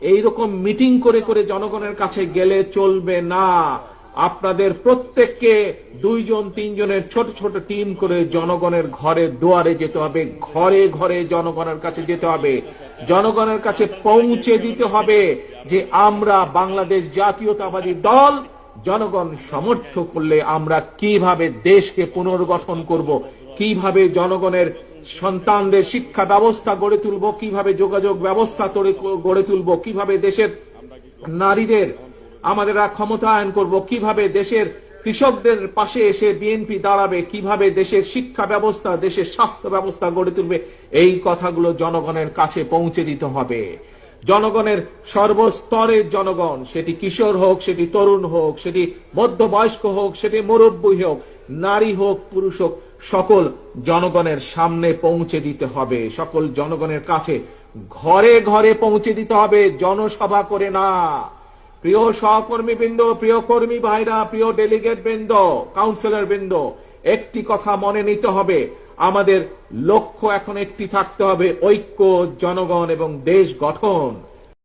এইরকম মিটিং করে করে জনগণের কাছে গেলে চলবে না। আপনাদের প্রত্যেককে 2 জন 3 জনের ছোট ছোট টিম করে জনগণের ঘরে দুয়ারে যেতে হবে, ঘরে ঘরে জনগণের কাছে যেতে হবে, জনগণের কাছে পৌঁছে দিতে হবে যে আমরা বাংলাদেশ জাতীয়তাবাদী দল জনগণ সমর্থন করলে আমরা কিভাবে দেশকে পুনর্গঠন করব, কিভাবে জনগণের সন্তানদের শিক্ষা ব্যবস্থা গড়ে তুলব, কিভাবে যোগাযোগ ব্যবস্থা গড়ে তুলব, কিভাবে দেশের নারীদের আমাদের ক্ষমতায়ন করব, কিভাবে দেশের কৃষকদের পাশে এসে বিএনপি দাঁড়াবে, কিভাবে দেশের শিক্ষা ব্যবস্থা, দেশের স্বাস্থ্য ব্যবস্থা গড়ে তুলবে, এই কথাগুলো জনগণের কাছে পৌঁছে দিতে হবে। জনগণের সর্বস্তরের জনগণ, সেটি কিশোর হোক, সেটি তরুণ হোক, সেটি মধ্যবয়স্ক হোক, সেটি মুরব্বী হোক, নারী হোক, পুরুষ হোক, সকল জনগণের সামনে পৌঁছে দিতে হবে, সকল জনগণের কাছে ঘরে ঘরে পৌঁছে দিতে হবে, জনসভা করে না। প্রিয় সহকর্মী বৃন্দ, প্রিয় কর্মী ভাইরা, প্রিয় ডেলিগেট বৃন্দ, কাউন্সিলর বৃন্দ, একটি কথা মনে নিতে হবে, আমাদের লক্ষ্য এখন একটি থাকতে হবে, ঐক্য, জনগণ এবং দেশ গঠন।